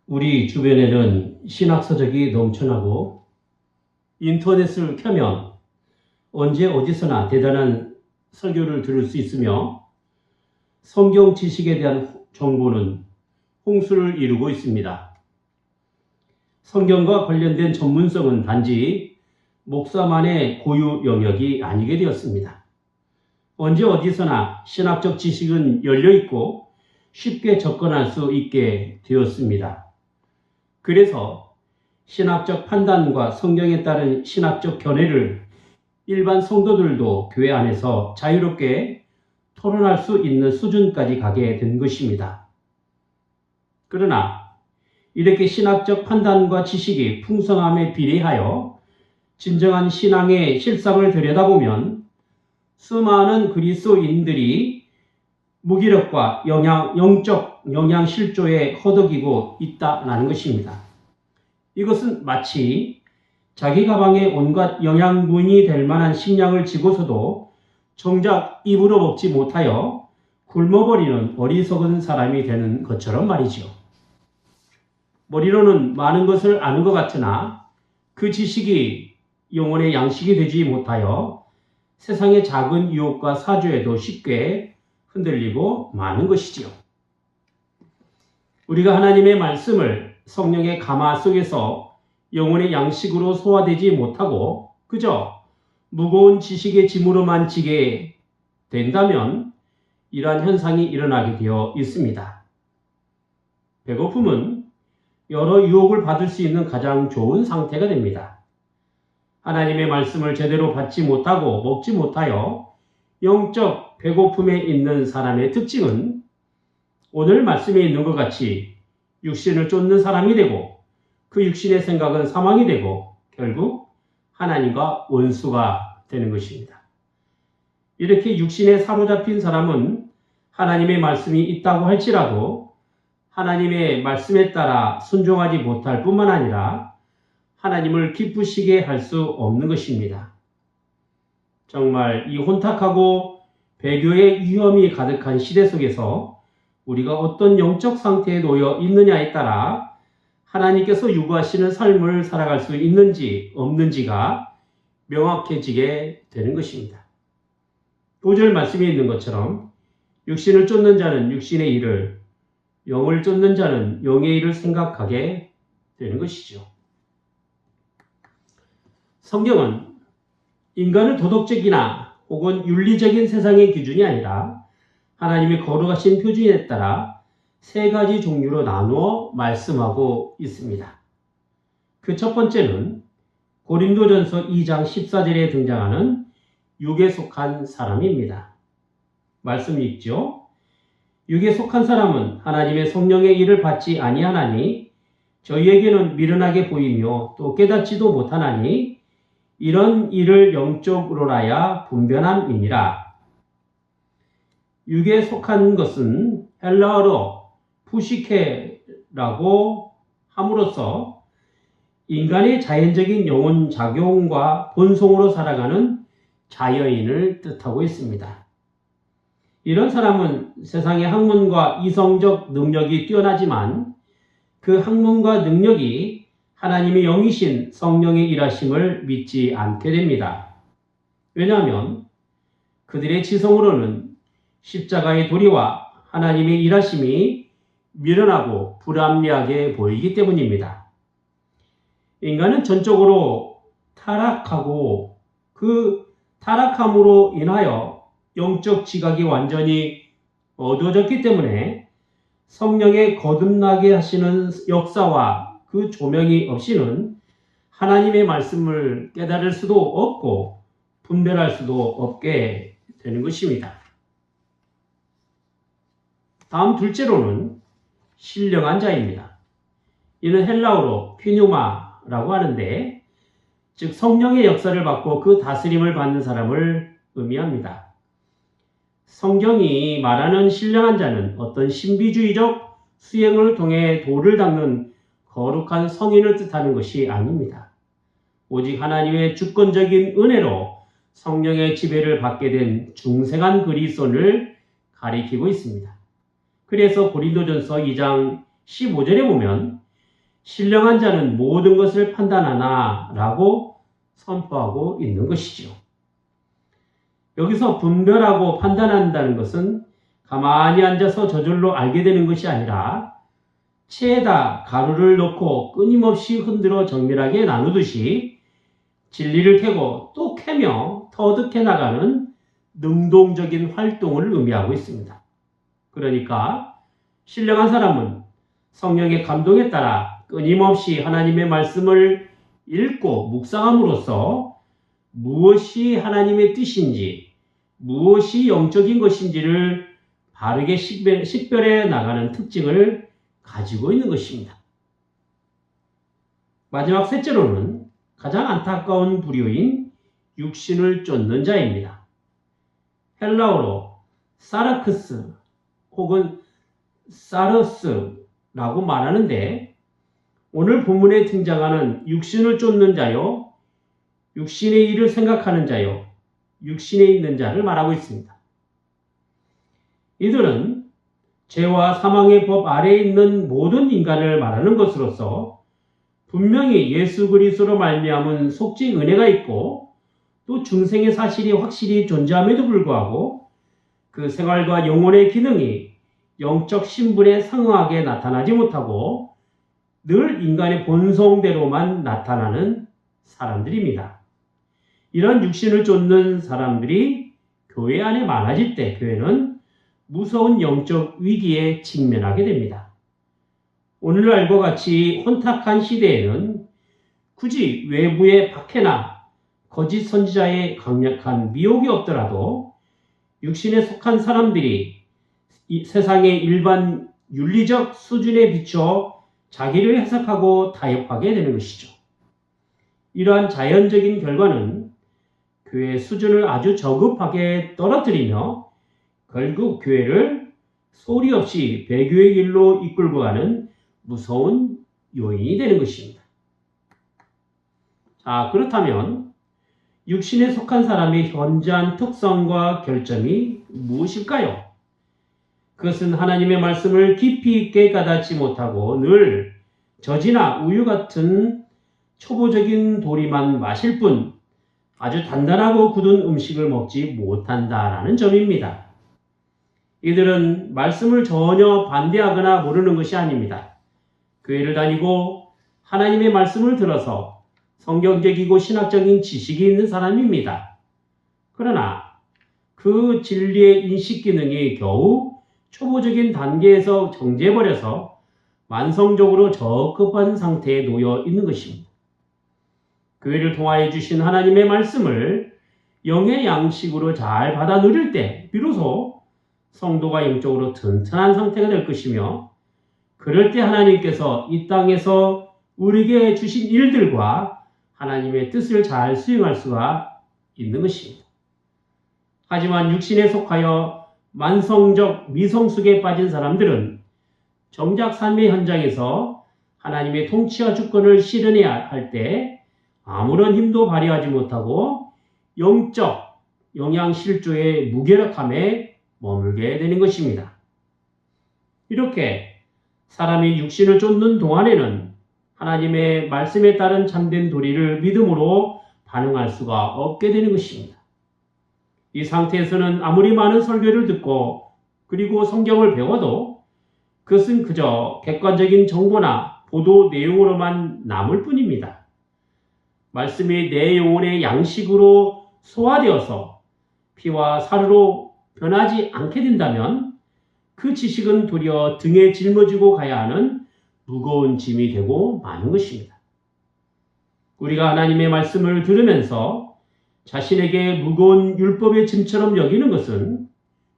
우리 주변에는 신학서적이 넘쳐나고 인터넷을 켜면 언제 어디서나 대단한 설교를 들을 수 있으며 성경 지식에 대한 정보는 홍수를 이루고 있습니다. 성경과 관련된 전문성은 단지 목사만의 고유 영역이 아니게 되었습니다. 언제 어디서나 신학적 지식은 열려있고 쉽게 접근할 수 있게 되었습니다. 그래서 신학적 판단과 성경에 따른 신학적 견해를 일반 성도들도 교회 안에서 자유롭게 토론할 수 있는 수준까지 가게 된 것입니다. 그러나 이렇게 신학적 판단과 지식이 풍성함에 비례하여 진정한 신앙의 실상을 들여다보면 수많은 그리스도인들이 무기력과 영적 영양실조에 허덕이고 있다는 것입니다. 이것은 마치 자기 가방에 온갖 영양분이 될 만한 식량을 지고서도 정작 입으로 먹지 못하여 굶어버리는 어리석은 사람이 되는 것처럼 말이지요. 머리로는 많은 것을 아는 것 같으나 그 지식이 영혼의 양식이 되지 못하여 세상의 작은 유혹과 사조에도 쉽게 흔들리고 마는 것이지요. 우리가 하나님의 말씀을 성령의 가마 속에서 영혼의 양식으로 소화되지 못하고 그저 무거운 지식의 짐으로만 지게 된다면 이러한 현상이 일어나게 되어 있습니다. 배고픔은 여러 유혹을 받을 수 있는 가장 좋은 상태가 됩니다. 하나님의 말씀을 제대로 받지 못하고 먹지 못하여 영적 배고픔에 있는 사람의 특징은 오늘 말씀에 있는 것 같이 육신을 쫓는 사람이 되고 그 육신의 생각은 사망이 되고 결국 하나님과 원수가 되는 것입니다. 이렇게 육신에 사로잡힌 사람은 하나님의 말씀이 있다고 할지라도 하나님의 말씀에 따라 순종하지 못할 뿐만 아니라 하나님을 기쁘시게 할 수 없는 것입니다. 정말 이 혼탁하고 배교의 위험이 가득한 시대 속에서 우리가 어떤 영적 상태에 놓여 있느냐에 따라 하나님께서 요구하시는 삶을 살아갈 수 있는지 없는지가 명확해지게 되는 것입니다. 5절 말씀에 있는 것처럼 육신을 쫓는 자는 육신의 일을, 영을 쫓는 자는 영의 일을 생각하게 되는 것이죠. 성경은 인간을 도덕적이나 혹은 윤리적인 세상의 기준이 아니라 하나님의 거룩하신 표준에 따라 세 가지 종류로 나누어 말씀하고 있습니다. 그 첫 번째는 고린도전서 2장 14절에 등장하는 육에 속한 사람입니다. 말씀 읽죠. 육에 속한 사람은 하나님의 성령의 일을 받지 아니하나니 저희에게는 미련하게 보이며 또 깨닫지도 못하나니 이런 일을 영적으로라야 분별함이니라. 육에 속한 것은 헬라어로 푸시케라고 함으로써 인간의 자연적인 영혼 작용과 본성으로 살아가는 자연인을 뜻하고 있습니다. 이런 사람은 세상의 학문과 이성적 능력이 뛰어나지만 그 학문과 능력이 하나님의 영이신 성령의 일하심을 믿지 않게 됩니다. 왜냐하면 그들의 지성으로는 십자가의 도리와 하나님의 일하심이 미련하고 불합리하게 보이기 때문입니다. 인간은 전적으로 타락하고 그 타락함으로 인하여 영적 지각이 완전히 어두워졌기 때문에 성령의 거듭나게 하시는 역사와 그 조명이 없이는 하나님의 말씀을 깨달을 수도 없고 분별할 수도 없게 되는 것입니다. 다음 둘째로는 신령한 자입니다. 이는 헬라어로 퓨뉴마라고 하는데 즉 성령의 역사를 받고 그 다스림을 받는 사람을 의미합니다. 성경이 말하는 신령한 자는 어떤 신비주의적 수행을 통해 돌을 닦는 거룩한 성인을 뜻하는 것이 아닙니다. 오직 하나님의 주권적인 은혜로 성령의 지배를 받게 된 중생한 그리스도를 가리키고 있습니다. 그래서 고린도전서 2장 15절에 보면 신령한 자는 모든 것을 판단하나 라고 선포하고 있는 것이죠. 여기서 분별하고 판단한다는 것은 가만히 앉아서 저절로 알게 되는 것이 아니라 체에다 가루를 넣고 끊임없이 흔들어 정밀하게 나누듯이 진리를 캐고 또 캐며 터득해 나가는 능동적인 활동을 의미하고 있습니다. 그러니까 신령한 사람은 성령의 감동에 따라 끊임없이 하나님의 말씀을 읽고 묵상함으로써 무엇이 하나님의 뜻인지, 무엇이 영적인 것인지를 바르게 식별해 나가는 특징을 가지고 있는 것입니다. 마지막 셋째로는 가장 안타까운 부류인 육신을 쫓는 자입니다. 헬라어로 사르크스 혹은 사르스라고 말하는데 오늘 본문에 등장하는 육신을 쫓는 자요, 육신의 일을 생각하는 자요, 육신에 있는 자를 말하고 있습니다. 이들은 죄와 사망의 법 아래에 있는 모든 인간을 말하는 것으로서 분명히 예수 그리스도로 말미암은 속죄 은혜가 있고 또 중생의 사실이 확실히 존재함에도 불구하고 그 생활과 영혼의 기능이 영적 신분에 상응하게 나타나지 못하고 늘 인간의 본성대로만 나타나는 사람들입니다. 이런 육신을 쫓는 사람들이 교회 안에 많아질 때 교회는 무서운 영적 위기에 직면하게 됩니다. 오늘날과 같이 혼탁한 시대에는 굳이 외부의 박해나 거짓 선지자의 강력한 미혹이 없더라도 육신에 속한 사람들이 이 세상의 일반 윤리적 수준에 비춰 자기를 해석하고 타협하게 되는 것이죠. 이러한 자연적인 결과는 교회의 수준을 아주 저급하게 떨어뜨리며 결국 교회를 소리 없이 배교의 길로 이끌고 가는 무서운 요인이 되는 것입니다. 자, 그렇다면 육신에 속한 사람의 현저한 특성과 결점이 무엇일까요? 그것은 하나님의 말씀을 깊이 있게 가닿지 못하고 늘 젖이나 우유 같은 초보적인 도리만 마실 뿐 아주 단단하고 굳은 음식을 먹지 못한다라는 점입니다. 이들은 말씀을 전혀 반대하거나 모르는 것이 아닙니다. 교회를 다니고 하나님의 말씀을 들어서 성경적이고 신학적인 지식이 있는 사람입니다. 그러나 그 진리의 인식 기능이 겨우 초보적인 단계에서 정지해버려서 만성적으로 저급한 상태에 놓여 있는 것입니다. 교회를 통하여 주신 하나님의 말씀을 영의 양식으로 잘 받아 누릴 때 비로소 성도가 영적으로 튼튼한 상태가 될 것이며 그럴 때 하나님께서 이 땅에서 우리에게 주신 일들과 하나님의 뜻을 잘 수행할 수가 있는 것입니다. 하지만 육신에 속하여 만성적 미성숙에 빠진 사람들은 정작 삶의 현장에서 하나님의 통치와 주권을 실현해야 할 때 아무런 힘도 발휘하지 못하고 영적 영양실조의 무기력함에 머물게 되는 것입니다. 이렇게 사람이 육신을 쫓는 동안에는 하나님의 말씀에 따른 참된 도리를 믿음으로 반응할 수가 없게 되는 것입니다. 이 상태에서는 아무리 많은 설교를 듣고 그리고 성경을 배워도 그것은 그저 객관적인 정보나 보도 내용으로만 남을 뿐입니다. 말씀이 내 영혼의 양식으로 소화되어서 피와 살으로 변하지 않게 된다면 그 지식은 도리어 등에 짊어지고 가야 하는 무거운 짐이 되고 마는 것입니다. 우리가 하나님의 말씀을 들으면서 자신에게 무거운 율법의 짐처럼 여기는 것은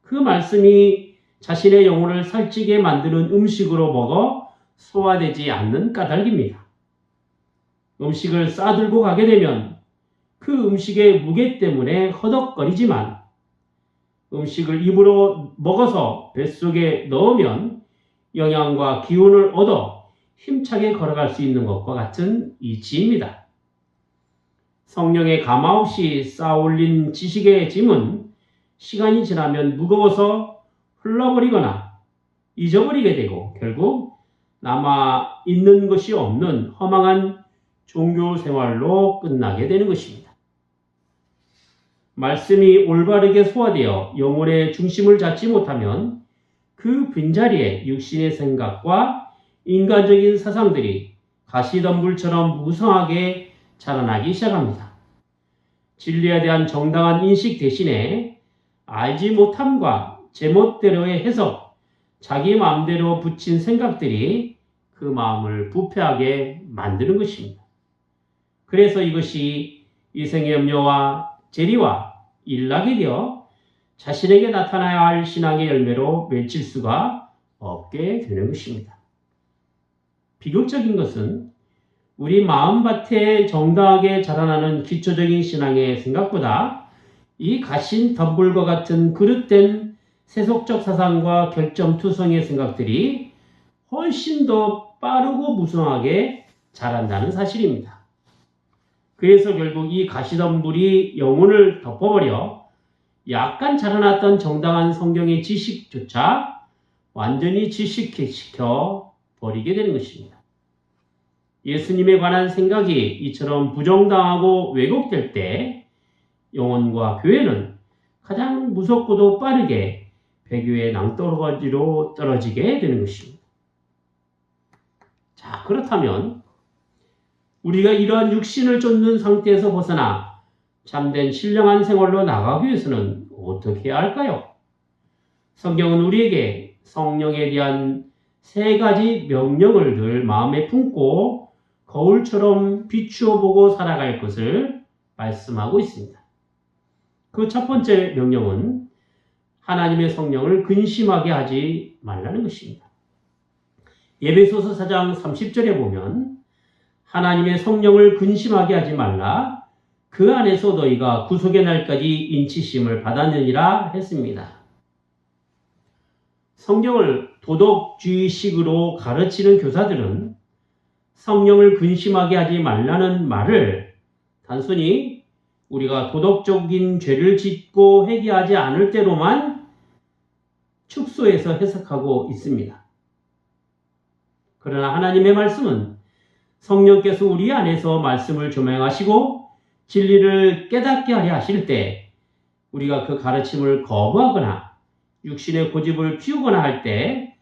그 말씀이 자신의 영혼을 살찌게 만드는 음식으로 먹어 소화되지 않는 까닭입니다. 음식을 싸들고 가게 되면 그 음식의 무게 때문에 허덕거리지만 음식을 입으로 먹어서 뱃속에 넣으면 영양과 기운을 얻어 힘차게 걸어갈 수 있는 것과 같은 이치입니다. 성령의 가마 없이 쌓아올린 지식의 짐은 시간이 지나면 무거워서 흘러버리거나 잊어버리게 되고 결국 남아 있는 것이 없는 허망한 종교 생활로 끝나게 되는 것입니다. 말씀이 올바르게 소화되어 영혼의 중심을 잡지 못하면 그 빈자리에 육신의 생각과 인간적인 사상들이 가시덤불처럼 무성하게 자라나기 시작합니다. 진리에 대한 정당한 인식 대신에 알지 못함과 제멋대로의 해석, 자기 마음대로 붙인 생각들이 그 마음을 부패하게 만드는 것입니다. 그래서 이것이 이생의 염려와 재리와 일락이 되어 자신에게 나타나야 할 신앙의 열매로 맺힐 수가 없게 되는 것입니다. 비극적인 것은 우리 마음밭에 정당하게 자라나는 기초적인 신앙의 생각보다 이 가신 덤불과 같은 그릇된 세속적 사상과 결점투성의 생각들이 훨씬 더 빠르고 무성하게 자란다는 사실입니다. 그래서 결국 이 가시덤불이 영혼을 덮어버려 약간 자라났던 정당한 성경의 지식조차 완전히 질식시켜 버리게 되는 것입니다. 예수님에 관한 생각이 이처럼 부정당하고 왜곡될 때 영혼과 교회는 가장 무섭고도 빠르게 배교의 낭떠러지로 떨어지게 되는 것입니다. 자, 그렇다면 우리가 이러한 육신을 쫓는 상태에서 벗어나 참된 신령한 생활로 나가기 위해서는 어떻게 해야 할까요? 성경은 우리에게 성령에 대한 3가지 명령을 늘 마음에 품고 거울처럼 비추어 보고 살아갈 것을 말씀하고 있습니다. 그 첫 번째 명령은 하나님의 성령을 근심하게 하지 말라는 것입니다. 에베소서 4장 30절에 보면 하나님의 성령을 근심하게 하지 말라. 그 안에서 너희가 구속의 날까지 인치심을 받았느니라 했습니다. 성경을 도덕주의식으로 가르치는 교사들은 성령을 근심하게 하지 말라는 말을 단순히 우리가 도덕적인 죄를 짓고 회개하지 않을 때로만 축소해서 해석하고 있습니다. 그러나 하나님의 말씀은 성령께서 우리 안에서 말씀을 조명하시고 진리를 깨닫게 하려 하실 때 우리가 그 가르침을 거부하거나 육신의 고집을 피우거나 할 때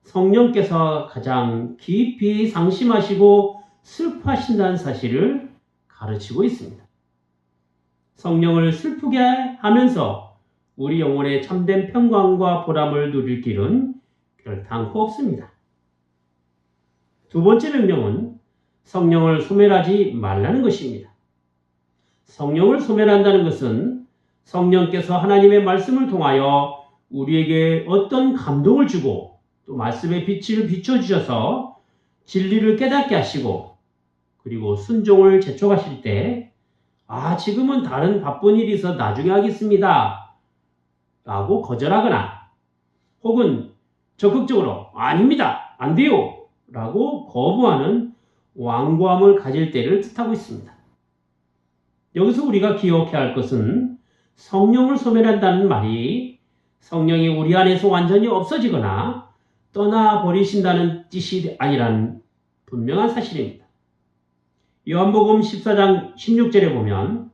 성령께서 가장 깊이 상심하시고 슬퍼하신다는 사실을 가르치고 있습니다. 성령을 슬프게 하면서 우리 영혼의 참된 평강과 보람을 누릴 길은 결단코 없습니다. 두 번째 명령은 성령을 소멸하지 말라는 것입니다. 성령을 소멸한다는 것은 성령께서 하나님의 말씀을 통하여 우리에게 어떤 감동을 주고 또 말씀의 빛을 비춰주셔서 진리를 깨닫게 하시고 그리고 순종을 재촉하실 때 지금은 다른 바쁜 일이 있어 나중에 하겠습니다 라고 거절하거나 혹은 적극적으로 아닙니다, 안 돼요 라고 거부하는 완고함을 가질 때를 뜻하고 있습니다. 여기서 우리가 기억해야 할 것은 성령을 소멸한다는 말이 성령이 우리 안에서 완전히 없어지거나 떠나버리신다는 뜻이 아니라는 분명한 사실입니다. 요한복음 14장 16절에 보면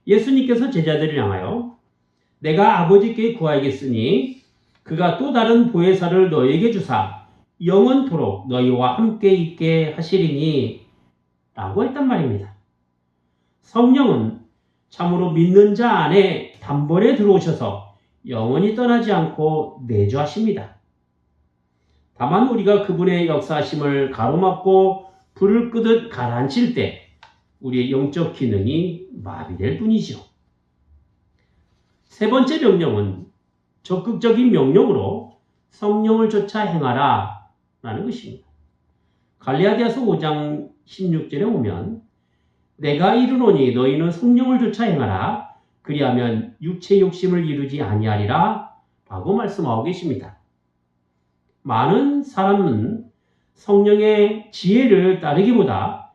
예수님께서 제자들을 향하여 내가 아버지께 구하겠으니 그가 또 다른 보혜사를 너에게 주사 영원토록 너희와 함께 있게 하시리니 라고 했단 말입니다. 성령은 참으로 믿는 자 안에 단번에 들어오셔서 영원히 떠나지 않고 내주하십니다. 다만 우리가 그분의 역사하심을 가로막고 불을 끄듯 가라앉힐 때 우리의 영적 기능이 마비될 뿐이죠. 세 번째 명령은 적극적인 명령으로 성령을 쫓아 행하라 라는 것입니다. 갈라디아서 5장 16절에 보면 내가 이르노니 너희는 성령을 쫓아 행하라 그리하면 육체 욕심을 이루지 아니하리라 라고 말씀하고 계십니다. 많은 사람은 성령의 지혜를 따르기보다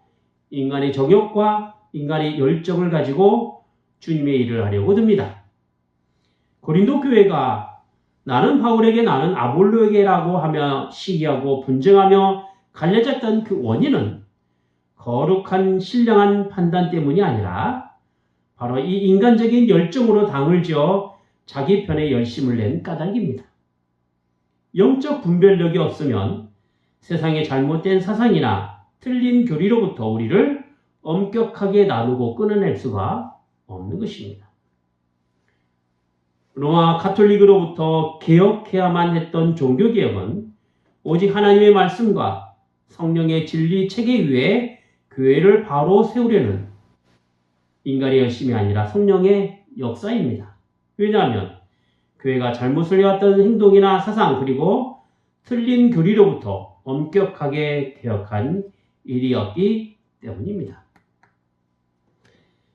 인간의 정욕과 인간의 열정을 가지고 주님의 일을 하려고 듭니다. 고린도 교회가 나는 바울에게 나는 아볼로에게라고 하며 시기하고 분쟁하며 갈라졌던 그 원인은 거룩한 신령한 판단 때문이 아니라 바로 이 인간적인 열정으로 당을 지어 자기 편에 열심을 낸 까닭입니다. 영적 분별력이 없으면 세상의 잘못된 사상이나 틀린 교리로부터 우리를 엄격하게 나누고 끊어낼 수가 없는 것입니다. 로마 가톨릭으로부터 개혁해야만 했던 종교개혁은 오직 하나님의 말씀과 성령의 진리 체계 위에 교회를 바로 세우려는 인간의 열심이 아니라 성령의 역사입니다. 왜냐하면 교회가 잘못을 해왔던 행동이나 사상 그리고 틀린 교리로부터 엄격하게 개혁한 일이었기 때문입니다.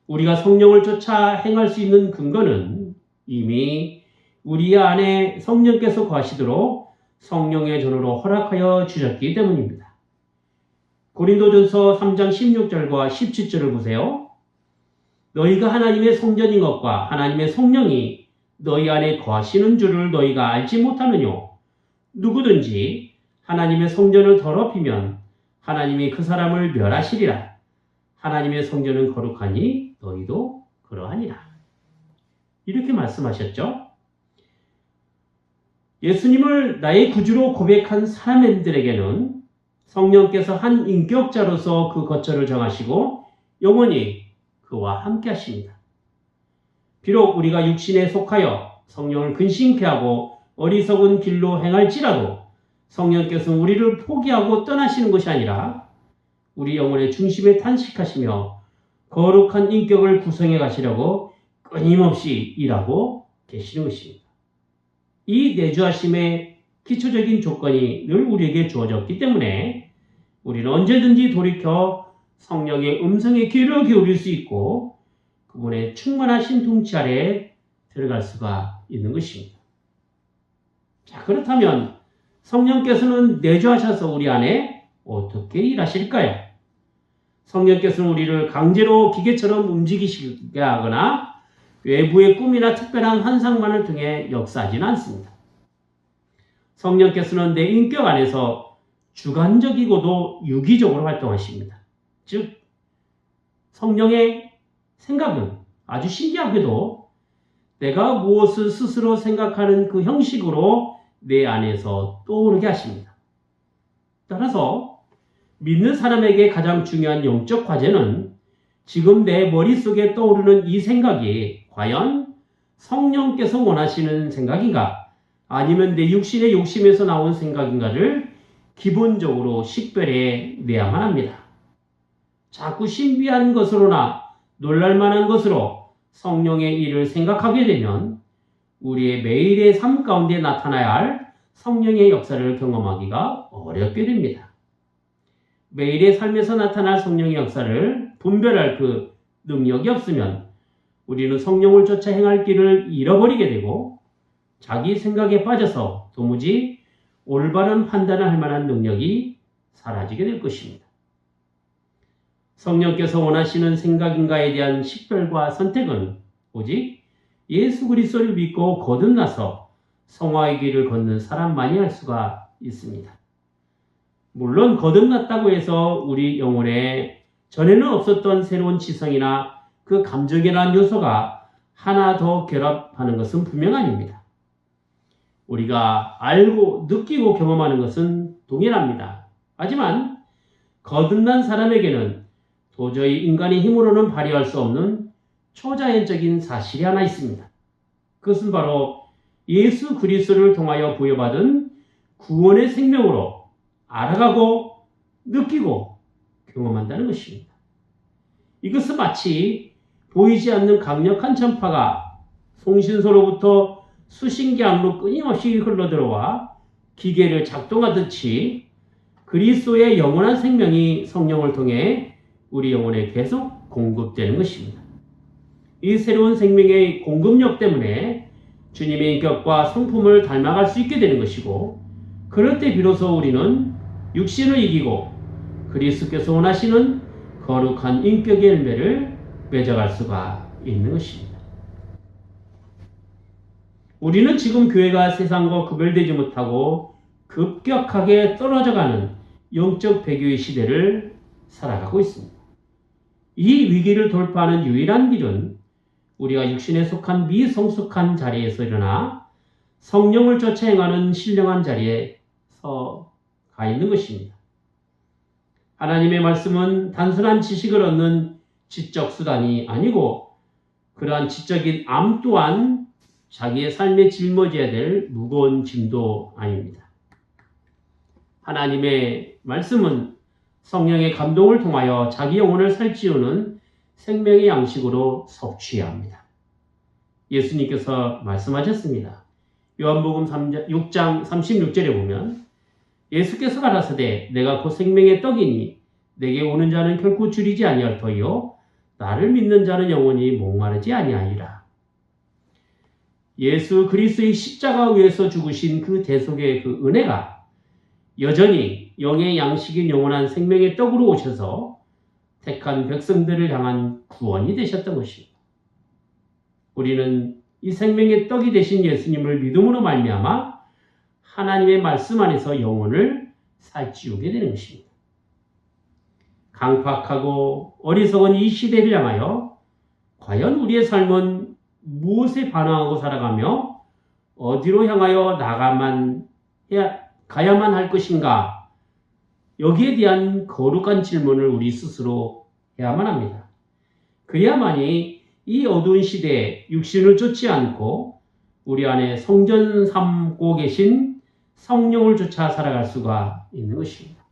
우리가 성령을 쫓아 행할 수 있는 근거는 이미 우리 안에 성령께서 거하시도록 성령의 전으로 허락하여 주셨기 때문입니다. 고린도전서 3장 16절과 17절을 보세요. 너희가 하나님의 성전인 것과 하나님의 성령이 너희 안에 거하시는 줄을 너희가 알지 못하느뇨. 누구든지 하나님의 성전을 더럽히면 하나님이 그 사람을 멸하시리라. 하나님의 성전은 거룩하니 너희도 그러하니라. 이렇게 말씀하셨죠. 예수님을 나의 구주로 고백한 사람들에게는 성령께서 한 인격자로서 그 거처를 정하시고 영원히 그와 함께 하십니다. 비록 우리가 육신에 속하여 성령을 근심케 하고 어리석은 길로 행할지라도 성령께서는 우리를 포기하고 떠나시는 것이 아니라 우리 영혼의 중심에 탄식하시며 거룩한 인격을 구성해 가시려고 끊임없이 일하고 계시는 것입니다. 이 내주하심의 기초적인 조건이 늘 우리에게 주어졌기 때문에 우리는 언제든지 돌이켜 성령의 음성에 귀를 기울일 수 있고 그분의 충만하신 통치 아래에 들어갈 수가 있는 것입니다. 자, 그렇다면 성령께서는 내주하셔서 우리 안에 어떻게 일하실까요? 성령께서는 우리를 강제로 기계처럼 움직이시게 하거나 외부의 꿈이나 특별한 환상만을 통해 역사하지는 않습니다. 성령께서는 내 인격 안에서 주관적이고도 유기적으로 활동하십니다. 즉, 성령의 생각은 아주 신기하게도 내가 무엇을 스스로 생각하는 그 형식으로 내 안에서 떠오르게 하십니다. 따라서 믿는 사람에게 가장 중요한 영적 과제는 지금 내 머릿속에 떠오르는 이 생각이 과연 성령께서 원하시는 생각인가 아니면 내 육신의 욕심에서 나온 생각인가를 기본적으로 식별해 내야만 합니다. 자꾸 신비한 것으로나 놀랄만한 것으로 성령의 일을 생각하게 되면 우리의 매일의 삶 가운데 나타나야 할 성령의 역사를 경험하기가 어렵게 됩니다. 매일의 삶에서 나타날 성령의 역사를 분별할 그 능력이 없으면 우리는 성령을 쫓아 행할 길을 잃어버리게 되고 자기 생각에 빠져서 도무지 올바른 판단을 할 만한 능력이 사라지게 될 것입니다. 성령께서 원하시는 생각인가에 대한 식별과 선택은 오직 예수 그리스도를 믿고 거듭나서 성화의 길을 걷는 사람만이 할 수가 있습니다. 물론 거듭났다고 해서 우리 영혼에 전에는 없었던 새로운 지성이나 그 감정이라는 요소가 하나 더 결합하는 것은 분명 아닙니다. 우리가 알고 느끼고 경험하는 것은 동일합니다. 하지만 거듭난 사람에게는 도저히 인간의 힘으로는 발휘할 수 없는 초자연적인 사실이 하나 있습니다. 그것은 바로 예수 그리스도를 통하여 부여받은 구원의 생명으로 알아가고 느끼고 경험한다는 것입니다. 이것은 마치 보이지 않는 강력한 전파가 송신소로부터 수신기 안으로 끊임없이 흘러들어와 기계를 작동하듯이 그리스도의 영원한 생명이 성령을 통해 우리 영혼에 계속 공급되는 것입니다. 이 새로운 생명의 공급력 때문에 주님의 인격과 성품을 닮아갈 수 있게 되는 것이고 그럴 때 비로소 우리는 육신을 이기고 그리스도께서 원하시는 거룩한 인격의 열매를 맺어갈 수가 있는 것입니다. 우리는 지금 교회가 세상과 구별되지 못하고 급격하게 떨어져가는 영적 배교의 시대를 살아가고 있습니다. 이 위기를 돌파하는 유일한 길은 우리가 육신에 속한 미성숙한 자리에서 일어나 성령을 쫓아 행하는 신령한 자리에 가 있는 것입니다. 하나님의 말씀은 단순한 지식을 얻는 지적 수단이 아니고 그러한 지적인 암 또한 자기의 삶에 짊어져야 될 무거운 짐도 아닙니다. 하나님의 말씀은 성령의 감동을 통하여 자기 영혼을 살찌우는 생명의 양식으로 섭취해야 합니다. 예수님께서 말씀하셨습니다. 요한복음 6장 36절에 보면 예수께서 가라사대 내가 곧 생명의 떡이니 내게 오는 자는 결코 줄이지 아니할 터이요 나를 믿는 자는 영원히 목마르지 아니하리라. 예수 그리스도의 십자가 위에서 죽으신 그 대속의 그 은혜가 여전히 영의 양식인 영원한 생명의 떡으로 오셔서 택한 백성들을 향한 구원이 되셨던 것입니다. 우리는 이 생명의 떡이 되신 예수님을 믿음으로 말미암아 하나님의 말씀 안에서 영혼을 살찌우게 되는 것입니다. 강팍하고 어리석은 이 시대를 향하여 과연 우리의 삶은 무엇에 반응하고 살아가며 어디로 향하여 가야만 할 것인가? 여기에 대한 거룩한 질문을 우리 스스로 해야만 합니다. 그래야만이 이 어두운 시대에 육신을 쫓지 않고 우리 안에 성전 삼고 계신 성령을 쫓아 살아갈 수가 있는 것입니다.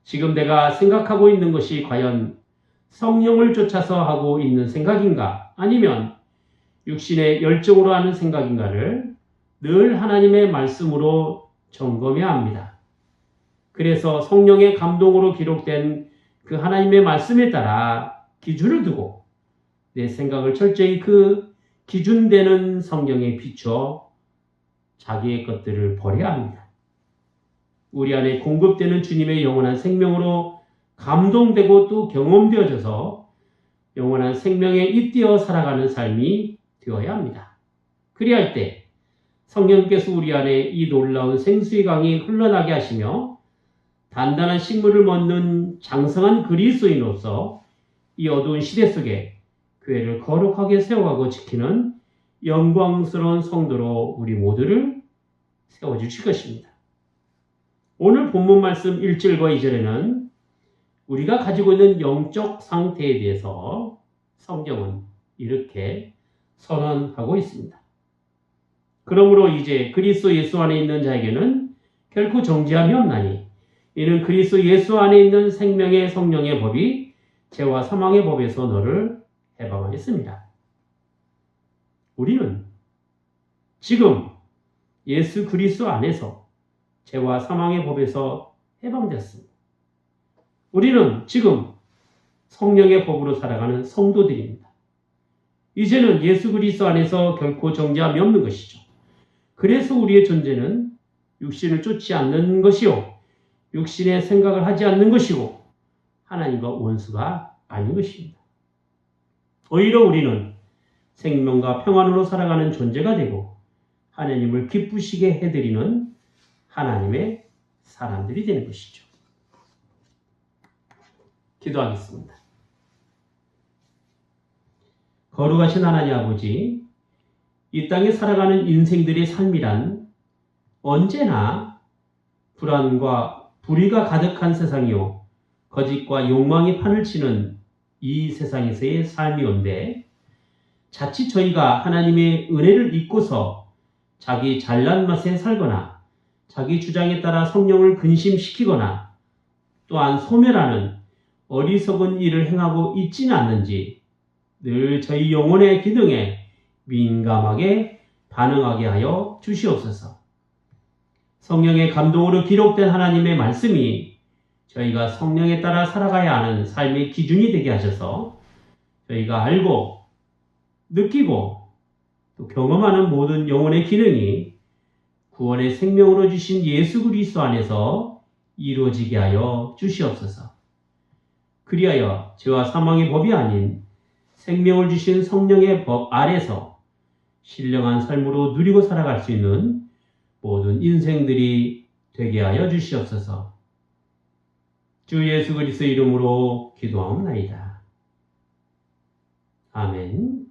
지금 내가 생각하고 있는 것이 과연 성령을 쫓아서 하고 있는 생각인가? 아니면 육신의 열정으로 하는 생각인가를 늘 하나님의 말씀으로 점검해야 합니다. 그래서 성령의 감동으로 기록된 그 하나님의 말씀에 따라 기준을 두고 내 생각을 철저히 그 기준되는 성령에 비춰 자기의 것들을 버려야 합니다. 우리 안에 공급되는 주님의 영원한 생명으로 감동되고 또 경험되어져서 영원한 생명에 잇대어 살아가는 삶이 되어야 합니다. 그리할 때 성령께서 우리 안에 이 놀라운 생수의 강이 흘러나게 하시며 단단한 식물을 먹는 장성한 그리스도인으로서 이 어두운 시대 속에 교회를 거룩하게 세워가고 지키는 영광스러운 성도로 우리 모두를 세워주실 것입니다. 오늘 본문 말씀 1절과 2절에는 우리가 가지고 있는 영적 상태에 대해서 성경은 이렇게 선언하고 있습니다. 그러므로 이제 그리스도 예수 안에 있는 자에게는 결코 정죄함이 없나니 이는 그리스도 예수 안에 있는 생명의 성령의 법이 죄와 사망의 법에서 너를 해방하였습니다. 우리는 지금 예수 그리스도 안에서 죄와 사망의 법에서 해방되었습니다. 우리는 지금 성령의 법으로 살아가는 성도들입니다. 이제는 예수 그리스도 안에서 결코 정죄함이 없는 것이죠. 그래서 우리의 존재는 육신을 쫓지 않는 것이요 육신의 생각을 하지 않는 것이고 하나님과 원수가 아닌 것입니다. 오히려 우리는 생명과 평안으로 살아가는 존재가 되고 하나님을 기쁘시게 해드리는 하나님의 사람들이 되는 것이죠. 기도하겠습니다. 거룩하신 하나님 아버지, 이 땅에 살아가는 인생들의 삶이란 언제나 불안과 불의가 가득한 세상이요 거짓과 욕망이 판을 치는 이 세상에서의 삶이온데 자칫 저희가 하나님의 은혜를 잊고서 자기 잘난 맛에 살거나 자기 주장에 따라 성령을 근심시키거나 또한 소멸하는 어리석은 일을 행하고 있지는 않는지 늘 저희 영혼의 기능에 민감하게 반응하게 하여 주시옵소서. 성령의 감동으로 기록된 하나님의 말씀이 저희가 성령에 따라 살아가야 하는 삶의 기준이 되게 하셔서 저희가 알고 느끼고 또 경험하는 모든 영혼의 기능이 구원의 생명으로 주신 예수 그리스도 안에서 이루어지게 하여 주시옵소서. 그리하여 죄와 사망의 법이 아닌 생명을 주신 성령의 법 아래서 신령한 삶으로 누리고 살아갈 수 있는 모든 인생들이 되게 하여 주시옵소서. 주 예수 그리스도 이름으로 기도하옵나이다. 아멘.